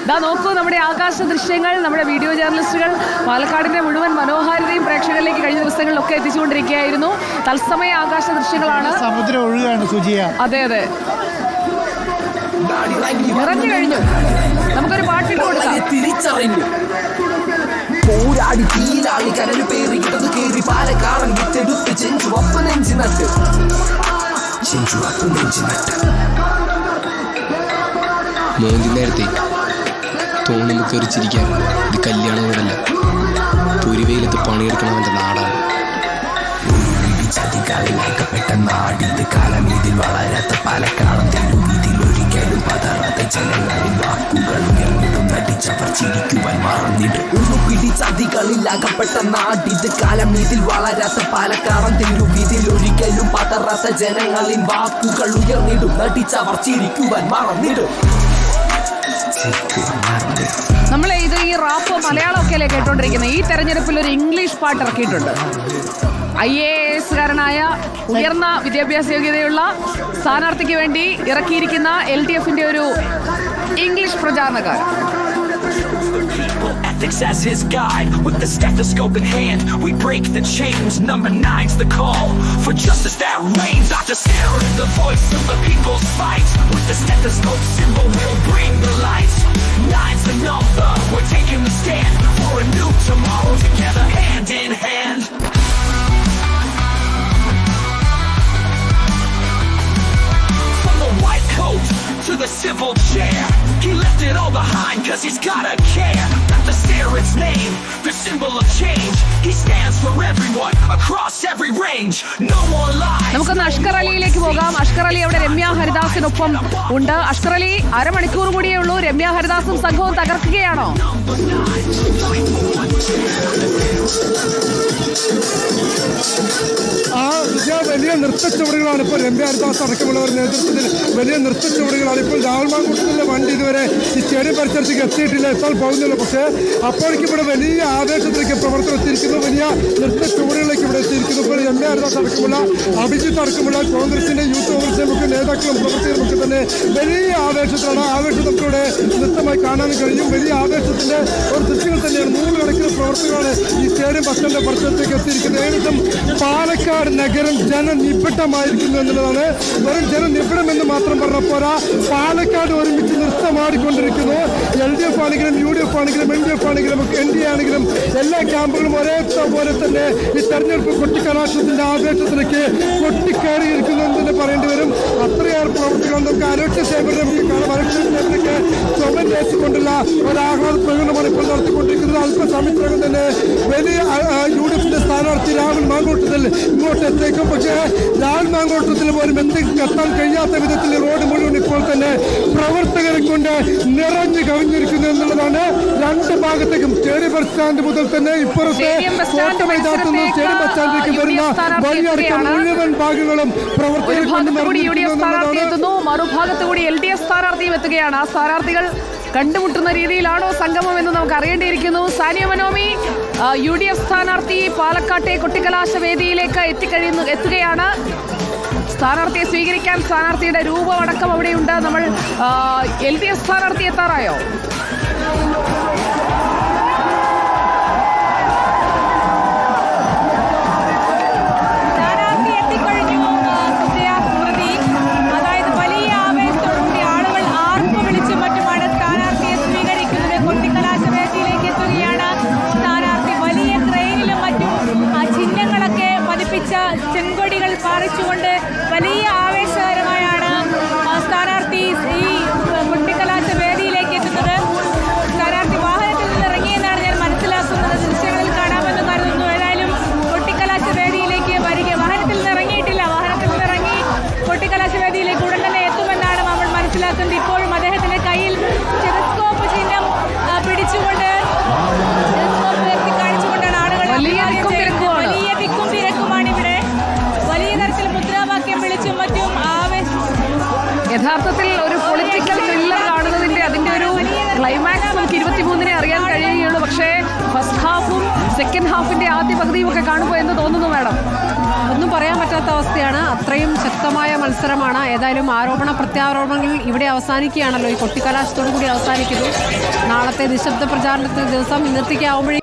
ഇതാ നോക്കൂ, നമ്മുടെ ആകാശ ദൃശ്യങ്ങൾ നമ്മുടെ വീഡിയോ ജേർണലിസ്റ്റുകൾ പാലക്കാടിന്റെ മുഴുവൻ മനോഹാരിതയും പ്രേക്ഷകരിലേക്ക് കഴിഞ്ഞ ദിവസങ്ങളിലൊക്കെ എത്തിച്ചുകൊണ്ടിരിക്കുകയായിരുന്നു. തത്സമയ ആകാശ ദൃശ്യങ്ങളാണ്. സമുദ്രം ഒഴുകാണ് സുജിയ. അതെ അതെ, നിറഞ്ഞു കഴിഞ്ഞു. നമുക്കൊരു പാട്ടിട്ട് കൊടുക്കാം. തിരിച്ചറിഞ്ഞു പോരാടി തീരാളി കരൽ പേറി ഇടത് കയറി പാലക്കാടൻ വിത്തെടുത്ത് ചെഞ്ചു ഒപ്പം നെഞ്ചി നട്ട് മോന്തി നേരത്തെ തോണിൽ കയറിച്ചിരിക്കാൻ ഇത് കല്യാണം വീടല്ല, തുരുവയിലത്ത് പണിയെടുക്കണവൻ്റെ നാടാണ്. ചതികളിലാക്കപ്പെട്ട നാടിന്റെ കാലം ഇതിൽ വളരാത്ത പാലക്കാടൻ തെരുവീതിൽ ഒരിക്കലും പതറാത്ത ജനങ്ങളിൽ വാക്കുകൾ ഉയർന്നിടും നടിച്ചവർ ചിരിക്കുവാൻ മറന്നിട്ട് ഉരുപിടി ചതികളിലാകപ്പെട്ട നാടിത് കാലം ഇതിൽ വളരാത്ത പാലക്കാടൻ തെരുവീതിൽ ഒരിക്കലും പതറാത്ത ജനങ്ങളിൽ വാക്കുകൾ ഉയർന്നിടും നടിച്ചവർ ചിരിക്കുവാൻ മറന്നിടും. നമ്മൾ ഇത് ഈ റാപ്പ് മലയാളമൊക്കെ അല്ലേ കേട്ടോണ്ടിരിക്കുന്നത്. ഈ തെരഞ്ഞെടുപ്പിൽ ഒരു ഇംഗ്ലീഷ് പാട്ട് ഇറക്കിയിട്ടുണ്ട്. IAS-കാരനായ ഉയർന്ന വിദ്യാഭ്യാസ യോഗ്യതയുള്ള സ്ഥാനാർത്ഥിക്ക് വേണ്ടി ഇറക്കിയിരിക്കുന്ന LDF-ന്റെ ഒരു English പ്രചാരണക്കാരൻ. Ethics as his guide, with the stethoscope in hand, we break the chains. Number 9's the call for justice that reigns. Dr. Sarah, the voice of the people's fight. With the stethoscope symbol, we'll bring the light. 9's the number, we're taking the stand for a new tomorrow together, hand in hand. From the white coat to the civil chair, he left it all behind cause he's gotta care. Not the Sarah's name, the symbol of change. He stands for everyone across every range. No more lies. നമുക്കൊന്ന് അഷ്കർ അലിയിലേക്ക് പോകാം. അഷ്കർ അലി അവിടെ രമ്യ ഹരിദാസിനൊപ്പം ഉണ്ട്. അഷ്കർ അലി, അരമണിക്കൂർ കൂടിയേ ഉള്ളൂ. രമ്യ ഹരിദാസും സംഘവും തകർക്കുകയാണോ? വലിയ നൃത്തച്ചുവടുകളാണ് ഇപ്പോൾ രമ്യ ഹരിദാസ് അടക്കമുള്ളവരുടെ നേതൃത്വത്തിൽ വലിയ നൃത്തച്ചുവടുകളാണ്. ഇപ്പോൾ രാഹുൽ മാങ്കൂട്ടത്തിൻ്റെ വണ്ടി ഇതുവരെ ഈ സ്റ്റേഡിയം പരിസരത്തേക്ക് എത്തിയിട്ടില്ല, എത്താൻ പോകുന്നില്ല. പക്ഷേ അപ്പോഴേക്കും ഇവിടെ വലിയ ആവേശത്തിലേക്ക് പ്രവർത്തനം എത്തിയിരിക്കുന്നു, വലിയ നൃത്തച്ചുവടുകളിലേക്ക് ഇവിടെ എത്തിയിരിക്കുന്നു. ഇപ്പോൾ രമ്യ ഹരിദാസ് അടക്കമുള്ള അഭിജിത്ത് അടക്കമുള്ള കോൺഗ്രസിൻ്റെ യൂത്ത് കോൺഗ്രസിൻ്റെ ഒക്കെ നേതാക്കളും പ്രവർത്തകരും ഒക്കെ തന്നെ വലിയ ആവേശത്തിലാണ്. ആവേശത്തിലൂടെ നൃത്തമായി കാണാൻ കഴിയും. വലിയ ആവേശത്തിൻ്റെ ഒരു ദൃശ്യങ്ങൾ തന്നെയാണ്. നൂറുകണക്കിന് പ്രവർത്തകരാണ് ഈ സ്റ്റേഡിയം ബസ് സ്റ്റാൻഡിൻ്റെ പരിസരത്തേക്ക് എത്തിയിരിക്കുന്നത്. ഏകദേശം പാലക്കാട് നഗരം ജനനിബിഡമായിരിക്കുന്നു എന്നുള്ളതാണ്. വെറും ജനനിബിഡം എന്ന് മാത്രം പറഞ്ഞ പോരാ, പാലക്കാട് ഒരുമിച്ച് നൃത്തമാടിക്കൊണ്ടിരിക്കുന്നു. LDF ആണെങ്കിലും UDF ആണെങ്കിലും NDF ആണെങ്കിലും NDA ആണെങ്കിലും എല്ലാ ക്യാമ്പുകളും ഒരേ പോലെ തന്നെ ഈ തെരഞ്ഞെടുപ്പ് കൊട്ടിക്കലാശത്തിന്റെ ആവേശത്തിലേക്ക് കൊട്ടിക്കയറിയിരിക്കുന്നു എന്ന് തന്നെ പറയേണ്ടി വരും. അത്രയേറെ പ്രവർത്തികൾ നമുക്ക് അലോക്യ സേവനം നമുക്ക് കാണാം. അലോക്യ സേവനക്ക് ചുമതേച്ചുകൊണ്ടുള്ള ഒരു ആഹ്ലാദ പ്രകടനമാണ് ഇപ്പോൾ നടത്തിക്കൊണ്ടിരിക്കുന്നത്. അല്പസമയത്തിനകം തന്നെ വലിയ UDF-ന്റെ സ്ഥാനാർത്ഥി രാഹുൽ മാങ്കൂട്ടത്തിൽ ഇങ്ങോട്ട് എത്തേക്കും. പക്ഷേ രാഹുൽ മാങ്കൂട്ടത്തിൽ പോലും എത്താൻ കഴിയാത്ത വിധത്തിൽ റോഡ് മുഴുവൻ ഇപ്പോൾ തന്നെ പ്രവർത്തകരെ കൊണ്ട് നിറഞ്ഞു കവിഞ്ഞിരിക്കുന്നു എന്നുള്ളതാണ്. രണ്ട് ഭാഗത്തേക്കും സ്റ്റേഡിയം ബസ് സ്റ്റാൻഡ് മുതൽ തന്നെ ഇപ്പുറത്തെ കോട്ട മൈതാനത്തുനിന്ന് സ്റ്റേഡിയം ബസ് സ്റ്റാൻഡിലേക്ക് വരുന്ന വഴിയടക്കം മുഴുവൻ ഭാഗങ്ങളും പ്രവർത്തകരെ കൊണ്ട് നിറഞ്ഞിരിക്കുന്നു. മറുഭാഗത്തുകൂടി LDF സ്ഥാനാർത്ഥിയും എത്തുകയാണ്. ആ സ്ഥാനാർത്ഥികൾ കണ്ടുമുട്ടുന്ന രീതിയിലാണോ സംഗമം എന്ന് നമുക്ക് അറിയേണ്ടിയിരിക്കുന്നു. സാനിയ മനോമി, UDF സ്ഥാനാർത്ഥി പാലക്കാട്ടെ കൊട്ടിക്കലാശ വേദിയിലേക്ക് എത്തുകയാണ്. സ്ഥാനാർത്ഥിയെ സ്വീകരിക്കാൻ സ്ഥാനാർത്ഥിയുടെ രൂപമടക്കം അവിടെയുണ്ട്. നമ്മൾ LDF സ്ഥാനാർത്ഥി എത്താറായോ? ചെങ്കൊടികൾ പാറിച്ചുകൊണ്ട് വലിയ ആവേശകരമായാണ് സ്ഥാനാർത്ഥി ഈ കൊട്ടിക്കലാശ വേദിയിലേക്ക് എത്തുന്നത്. സ്ഥാനാർത്ഥി പറ്റാത്ത അവസ്ഥയാണ്. അത്രയും ശക്തമായ മത്സരമാണ്. ഏതായാലും ആരോപണ പ്രത്യാരോപണങ്ങൾ ഇവിടെ അവസാനിക്കുകയാണല്ലോ. ഈ കൊട്ടിക്കലാശത്തോടു കൂടി അവസാനിക്കുന്നു. നാളത്തെ നിശബ്ദ പ്രചാരണത്തിന് ദിവസം ഇന്നത്തേക്കാവുമ്പോഴേ